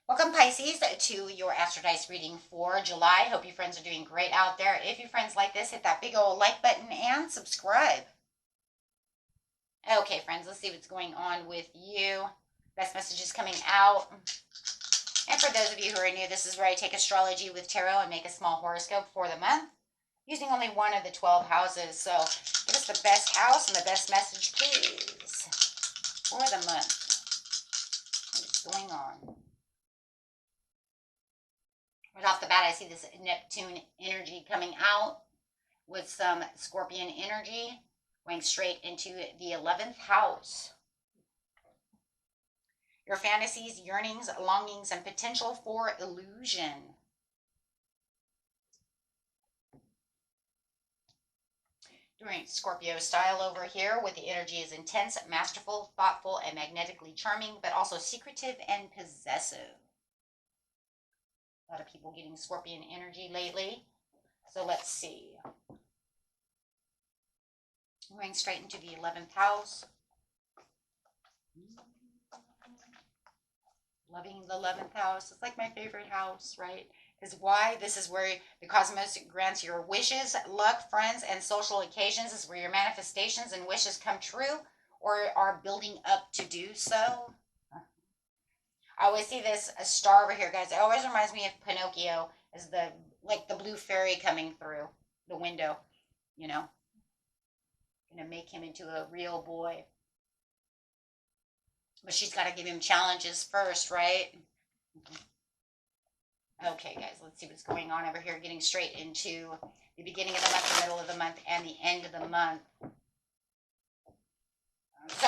Welcome, Pisces, to your Astro Dice reading for July. Hope you friends are doing great out there. If you friends like this, hit that big old like button and subscribe. Okay, friends, let's see what's going on with you. Best messages coming out. And for those of you who are new, this is where I take astrology with tarot and make a small horoscope for the month, using only one of the 12 houses. So give us the best house and the best message, please, for the month. What's going on? Right off the bat, I see this Neptune energy coming out with some Scorpion energy going straight into the 11th house. Your fantasies, yearnings, longings, and potential for illusion. Doing Scorpio style over here, with the energy is intense, masterful, thoughtful, and magnetically charming, but also secretive and possessive. A lot of people getting Scorpion energy lately. So let's see. Going straight into the 11th house. Loving the 11th house. It's like my favorite house, right? Because why? This is where the cosmos grants your wishes, luck, friends, and social occasions. This is where your manifestations and wishes come true or are building up to do so. I always see this a star over here, guys. It always reminds me of Pinocchio, as the blue fairy coming through the window, you know. Gonna make him into a real boy. But she's got to give him challenges first, right? Okay, guys, let's see what's going on over here. Getting straight into the beginning of the month, the middle of the month, and the end of the month. So,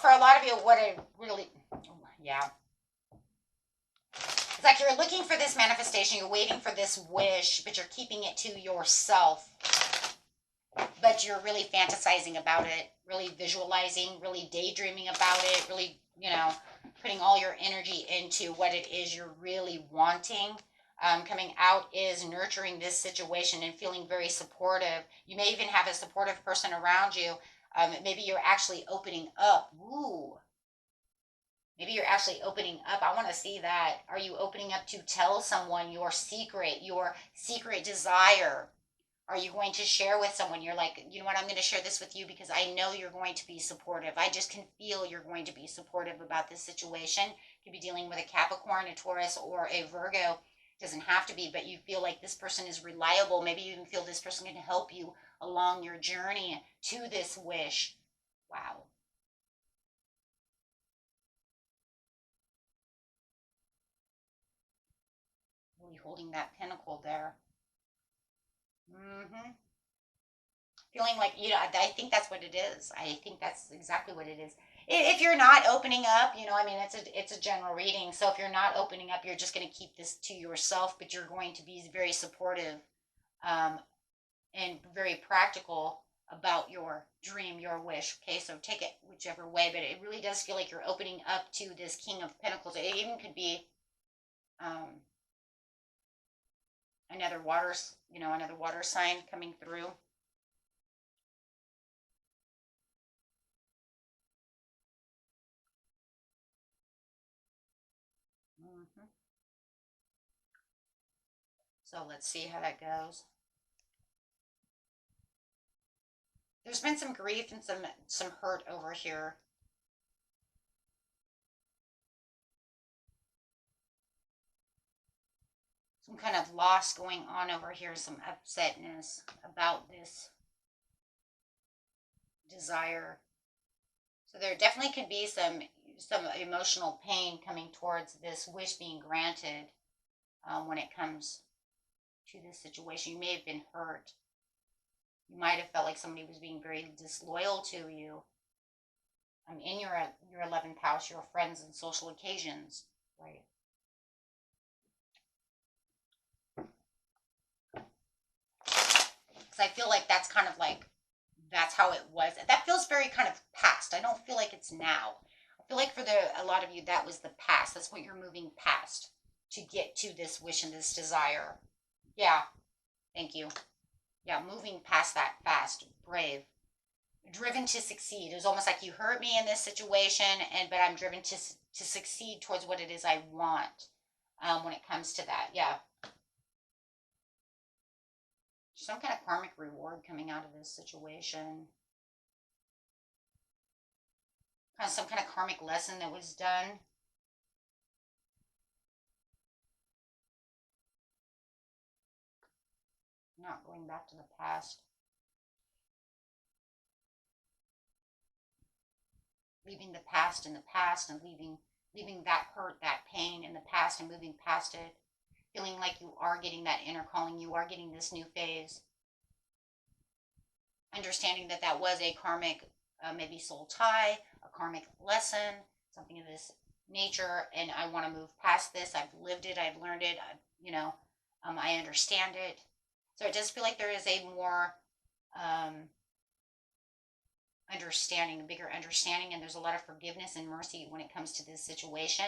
for a lot of you, what it really, yeah. It's like you're looking for this manifestation, you're waiting for this wish, but you're keeping it to yourself. But you're really fantasizing about it, really visualizing, really daydreaming about it, really, putting all your energy into what it is you're really wanting. Coming out is nurturing this situation and feeling very supportive. You may even have a supportive person around you. Maybe you're actually opening up. Ooh. Maybe you're actually opening up. I want to see that. Are you opening up to tell someone your secret desire? Are you going to share with someone? You're like, you know what, I'm going to share this with you because I know you're going to be supportive. I just can feel you're going to be supportive about this situation. You could be dealing with a Capricorn, a Taurus, or a Virgo. It doesn't have to be, but you feel like this person is reliable. Maybe you even feel this person can help you along your journey to this wish. Wow. Really holding that pinnacle there. Feeling like, I think that's what it is. I think that's exactly what it is. If you're not opening up, it's a general reading. So if you're not opening up, you're just going to keep this to yourself, but you're going to be very supportive and very practical about your dream, your wish. Okay, so take it whichever way, but it really does feel like you're opening up to this King of Pentacles. It even could be another water sign coming through. So let's see how that goes. There's been some grief and some hurt over here. Some kind of loss going on over here, some upsetness about this desire. So there definitely could be some emotional pain coming towards this wish being granted when it comes to this situation. You may have been hurt. You might have felt like somebody was being very disloyal to you. In your 11th house, your friends and social occasions, right? Because I feel like that's kind of like, that's how it was. That feels very kind of past. I don't feel like it's now. I feel like for a lot of you, that was the past. That's what you're moving past to get to this wish and this desire. Yeah. Thank you. Yeah, moving past that fast. Brave. driven to succeed. It was almost like you hurt me in this situation, but I'm driven to succeed towards what it is I want. When it comes to that, yeah, some kind of karmic reward coming out of this situation. Kind of some kind of karmic lesson that was done. Not going back to the past. Leaving the past in the past and leaving that hurt, that pain in the past and moving past it. Feeling like you are getting that inner calling, you are getting this new phase. Understanding that that was a karmic, maybe soul tie, a karmic lesson, something of this nature, and I want to move past this. I've lived it, I've learned it, I understand it. So it does feel like there is a more understanding, a bigger understanding, and there's a lot of forgiveness and mercy when it comes to this situation.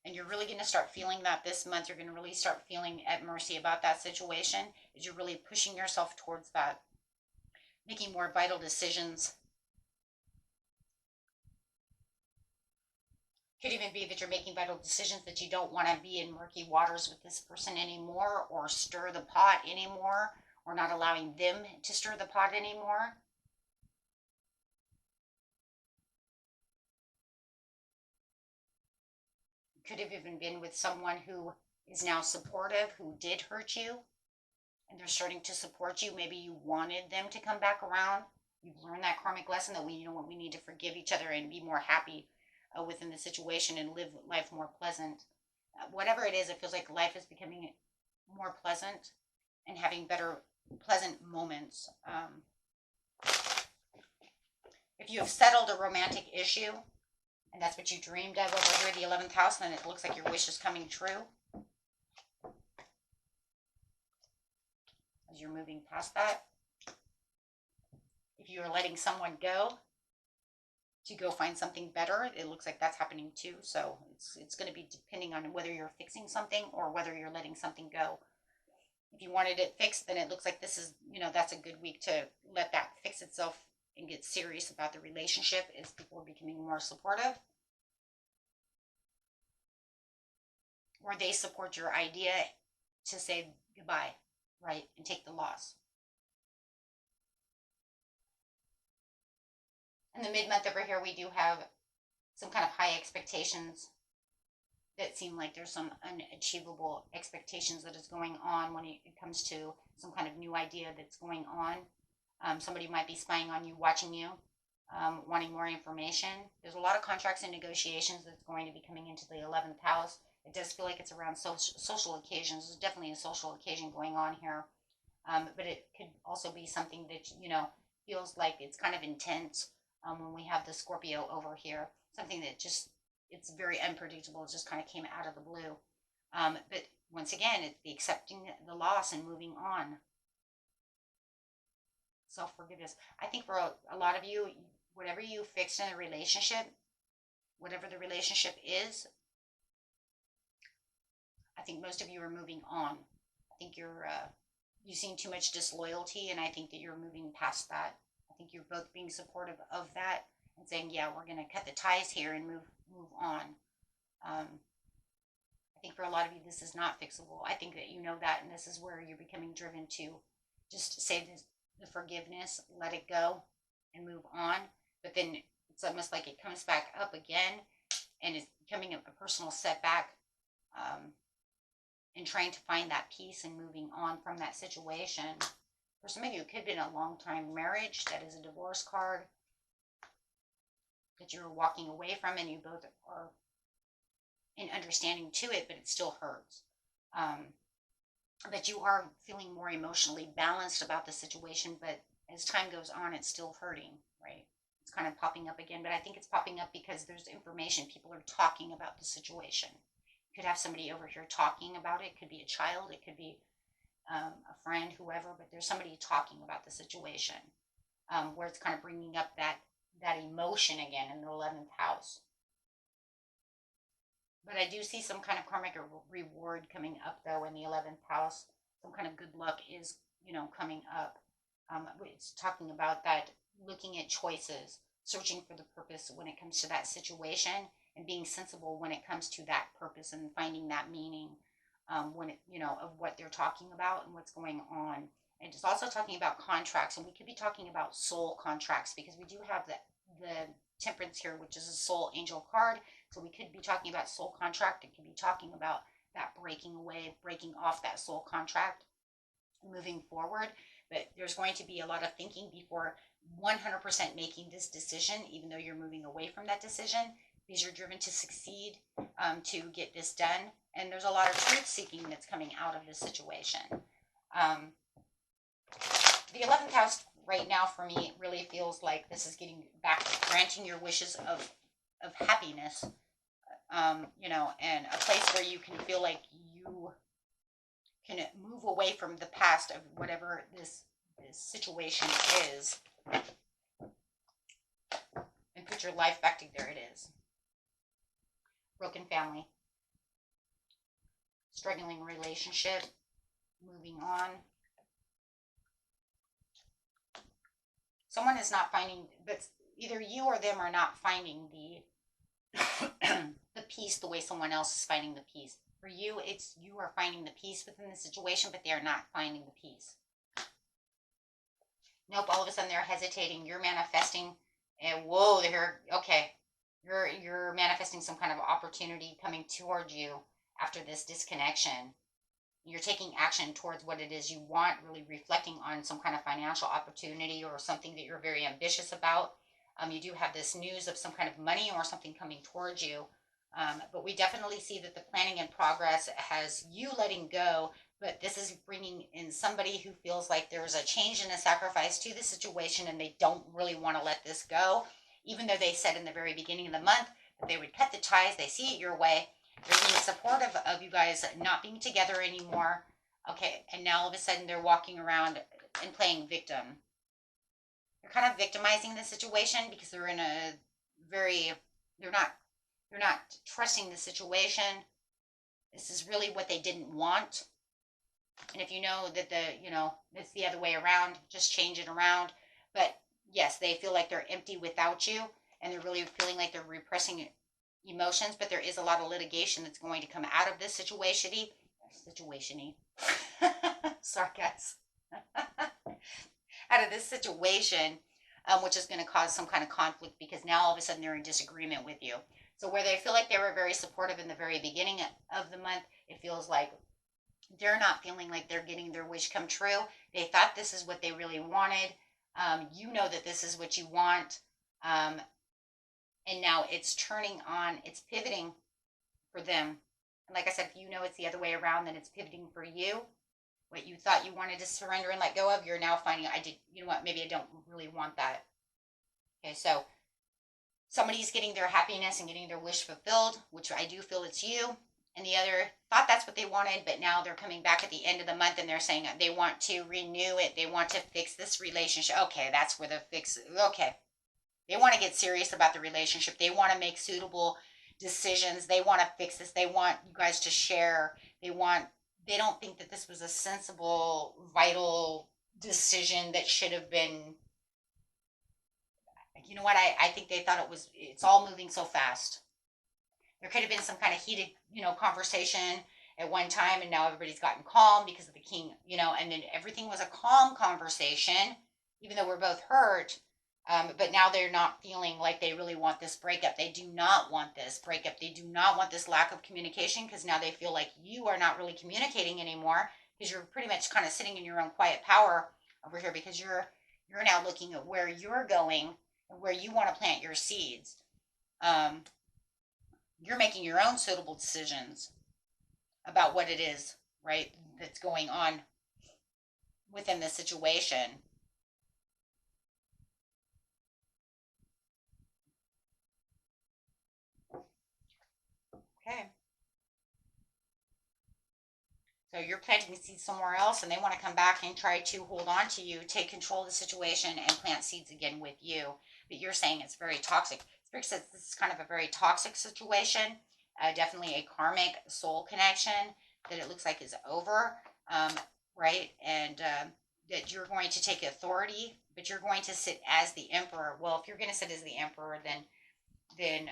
And you're really going to start feeling that this month. You're going to really start feeling at mercy about that situation, as you're really pushing yourself towards that, making more vital decisions. Could even be that you're making vital decisions that you don't want to be in murky waters with this person anymore, or stir the pot anymore, or not allowing them to stir the pot anymore. Could have even been with someone who is now supportive, who did hurt you, and they're starting to support you. Maybe you wanted them to come back around. You've learned that karmic lesson that we need to forgive each other and be more happy within the situation and live life more pleasant. Whatever it is, it feels like life is becoming more pleasant and having better, pleasant moments. If you have settled a romantic issue, and that's what you dreamed of over here, the 11th house, then it looks like your wish is coming true. As you're moving past that. If you're letting someone go to go find something better, it looks like that's happening too. So it's going to be depending on whether you're fixing something or whether you're letting something go. If you wanted it fixed, then it looks like this is, that's a good week to let that fix itself and get serious about the relationship as people are becoming more supportive. Or they support your idea to say goodbye, right, and take the loss. In the mid-month over here, we do have some kind of high expectations that seem like there's some unachievable expectations that is going on when it comes to some kind of new idea that's going on. Somebody might be spying on you, watching you, wanting more information. There's a lot of contracts and negotiations that's going to be coming into the 11th house. It does feel like it's around social occasions. There's definitely a social occasion going on here. But it could also be something that, feels like it's kind of intense when we have the Scorpio over here. Something that just, it's very unpredictable. It just kind of came out of the blue. But once again, it's the accepting the loss and moving on. Self-forgiveness. I think for a lot of you, whatever you fixed in a relationship, whatever the relationship is, I think most of you are moving on. I think you've seen too much disloyalty, and I think that you're moving past that. I think you're both being supportive of that and saying, yeah, we're going to cut the ties here and move on. I think for a lot of you, this is not fixable. I think that you know that, and this is where you're becoming driven to just say the forgiveness, let it go, and move on. But then it's almost like it comes back up again, and it's becoming a personal setback, and trying to find that peace and moving on from that situation. For some of you, it could have been a long-time marriage that is a divorce card that you're walking away from, and you both are in understanding to it, but it still hurts. But you are feeling more emotionally balanced about the situation, but as time goes on, it's still hurting, right? It's kind of popping up again, but I think it's popping up because there's information. People are talking about the situation. You could have somebody over here talking about it. It could be a child. It could be a friend, whoever, but there's somebody talking about the situation, where it's kind of bringing up that emotion again in the 11th house. But I do see some kind of karmic reward coming up, though, in the 11th house. Some kind of good luck is, coming up. It's talking about that, looking at choices, searching for the purpose when it comes to that situation, and being sensible when it comes to that purpose and finding that meaning, when it, of what they're talking about and what's going on. And it's also talking about contracts, and we could be talking about soul contracts because we do have the Temperance here, which is a soul angel card. So we could be talking about soul contract. It could be talking about that breaking away, breaking off that soul contract, moving forward. But there's going to be a lot of thinking before 100% making this decision, even though you're moving away from that decision, because you're driven to succeed, to get this done. And there's a lot of truth seeking that's coming out of this situation. The 11th house right now for me really feels like this is getting back, granting your wishes of happiness, and a place where you can feel like you can move away from the past of whatever this situation is, and put your life back to there it is. Broken family, struggling relationship, moving on. Someone is not finding, but either you or them are not finding the peace the way someone else is finding the peace. For you, it's you are finding the peace within the situation, but they are not finding the peace. Nope, all of a sudden they're hesitating. You're manifesting, and whoa, you're manifesting some kind of opportunity coming towards you after this disconnection. You're taking action towards what it is you want, really reflecting on some kind of financial opportunity or something that you're very ambitious about. You do have this news of some kind of money or something coming towards you. But we definitely see that the planning and progress has you letting go, but this is bringing in somebody who feels like there's a change and a sacrifice to the situation, and they don't really want to let this go, even though they said in the very beginning of the month that they would cut the ties. They see it your way. They're being supportive of you guys not being together anymore. Okay, and now all of a sudden they're walking around and playing victim. They're kind of victimizing the situation because they're in a they're not trusting the situation. This is really what they didn't want. And if you know that it's the other way around, just change it around. But yes, they feel like they're empty without you, and they're really feeling like they're repressing emotions, but there is a lot of litigation that's going to come out of this situation-y. Sorry, guys. Out of this situation, which is going to cause some kind of conflict because now all of a sudden they're in disagreement with you. So where they feel like they were very supportive in the very beginning of the month, it feels like they're not feeling like they're getting their wish come true. They thought this is what they really wanted. You know that this is what you want. And now it's turning on, it's pivoting for them. And like I said, if you know it's the other way around, then it's pivoting for you. What you thought you wanted to surrender and let go of, you're now finding, maybe I don't really want that. Okay, so somebody's getting their happiness and getting their wish fulfilled, which I do feel it's you. And the other thought that's what they wanted, but now they're coming back at the end of the month and they're saying they want to renew it. They want to fix this relationship. Okay, that's where the fix, okay. They want to get serious about the relationship. They want to make suitable decisions. They want to fix this. They want you guys to share. They don't think that this was a sensible, vital decision that should have been, you know what, I think they thought it's all moving so fast. There could have been some kind of heated, conversation at one time, and now everybody's gotten calm because of the king, and then everything was a calm conversation, even though we're both hurt. But now they're not feeling like they really want this breakup. They do not want this breakup. They do not want this lack of communication because now they feel like you are not really communicating anymore because you're pretty much kind of sitting in your own quiet power over here because you're now looking at where you're going and where you want to plant your seeds. You're making your own suitable decisions about what it is, right, that's going on within the situation. Okay. So you're planting seeds somewhere else and they want to come back and try to hold on to you, take control of the situation and plant seeds again with you. But you're saying it's very toxic. Spirit says this is kind of a very toxic situation. definitely a karmic soul connection that it looks like is over, right? And that you're going to take authority, but you're going to sit as the emperor. Well, if you're going to sit as the emperor, then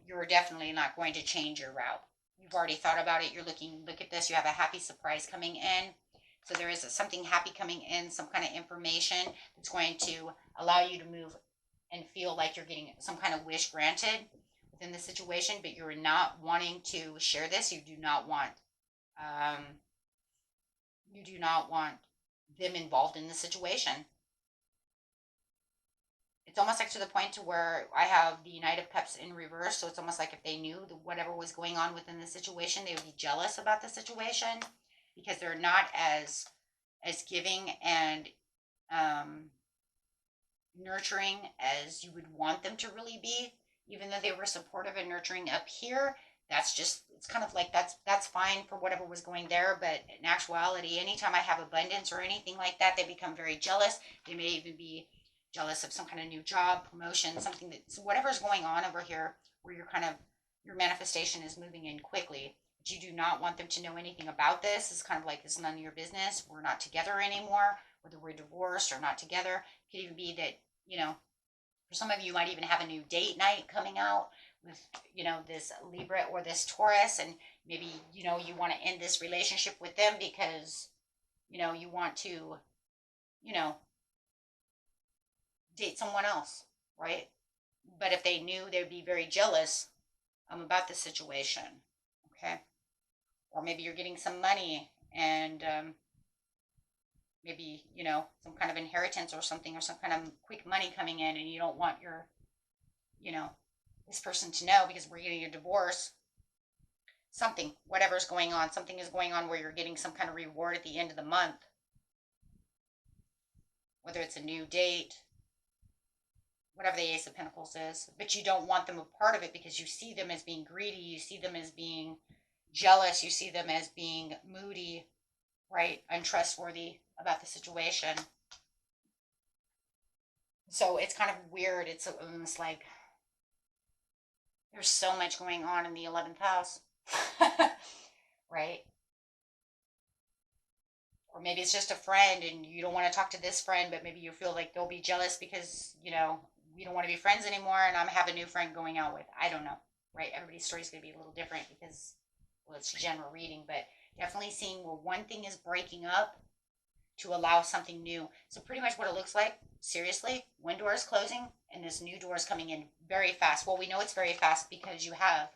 you're definitely not going to change your route. You've already thought about it. You're look at this. You have a happy surprise coming in. So there is something happy coming in, some kind of information that's going to allow you to move and feel like you're getting some kind of wish granted within the situation, but you're not wanting to share this. Um, you do not want them involved in the situation. It's almost like to the point to where I have the Knight of Cups in reverse. So it's almost like if they knew whatever was going on within the situation, they would be jealous about the situation because they're not as giving and nurturing as you would want them to really be. Even though they were supportive and nurturing up here, that's just, it's kind of like that's fine for whatever was going there. But in actuality, anytime I have abundance or anything like that, they become very jealous. They may even be jealous of some kind of new job, promotion, something that's whatever's going on over here where you're kind of, your manifestation is moving in quickly. But you do not want them to know anything about this. It's kind of like, it's none of your business. We're not together anymore, whether we're divorced or not together. It could even be that, you know, for some of you, you might even have a new date night coming out with, you know, this Libra or this Taurus. And maybe, you know, you want to end this relationship with them because, you know, you want to, you know, date someone else, right? But if they knew, they'd be very jealous about the situation, okay? Or maybe you're getting some money and maybe, you know, some kind of inheritance or something, or some kind of quick money coming in, and you don't want your, you know, this person to know because we're getting a divorce. Something, whatever's going on, something is going on where you're getting some kind of reward at the end of the month. Whether it's a new date, whatever the Ace of Pentacles is, but you don't want them a part of it because you see them as being greedy, you see them as being jealous, you see them as being moody, right? Untrustworthy about the situation. So it's kind of weird. It's like there's so much going on in the 11th house, right? Or maybe it's just a friend and you don't want to talk to this friend, but maybe you feel like they'll be jealous because, you know, we don't want to be friends anymore and I have a new friend going out with. I don't know, right? Everybody's story is going to be a little different because, well, it's a general reading, but definitely seeing where one thing is breaking up to allow something new. So pretty much what it looks like, seriously, one door is closing and this new door is coming in very fast. Well, we know it's very fast because you have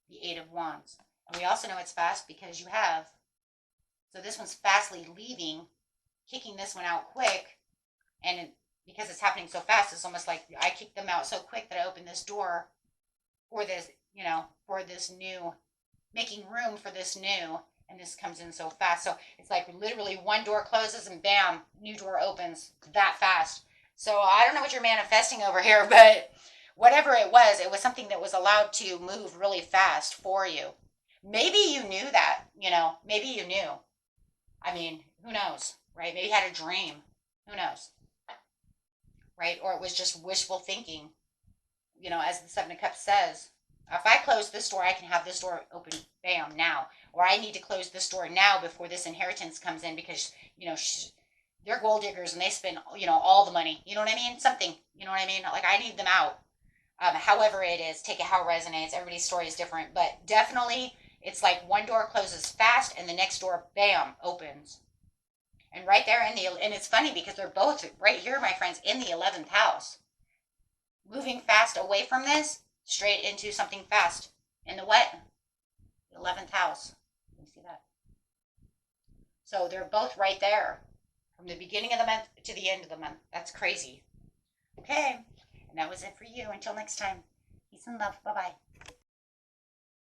the Eight of Wands. And we also know it's fast because you have, so this one's fastly leaving, kicking this one out quick, and because it's happening so fast, it's almost like I kicked them out so quick that I opened this door for this, you know, for this new, making room for this new, and this comes in so fast. So it's like literally one door closes and bam, new door opens that fast. So I don't know what you're manifesting over here, but whatever it was something that was allowed to move really fast for you. Maybe you knew that, you know, maybe you knew. I mean, who knows, right? Maybe you had a dream. Who knows? Right? Or it was just wishful thinking. You know, as the Seven of Cups says, if I close this door, I can have this door open, bam, now. Or I need to close this door now before this inheritance comes in because, you know, they're gold diggers and they spend, you know, all the money. You know what I mean? Something, you know what I mean? Like, I need them out. However it is, take it how it resonates. Everybody's story is different. But definitely, it's like one door closes fast and the next door, bam, opens. And right there and it's funny because they're both right here, my friends, in the 11th house. Moving fast away from this, straight into something fast. In the what? The 11th house. You see that? So they're both right there. From the beginning of the month to the end of the month. That's crazy. Okay. And that was it for you. Until next time. Peace and love. Bye-bye.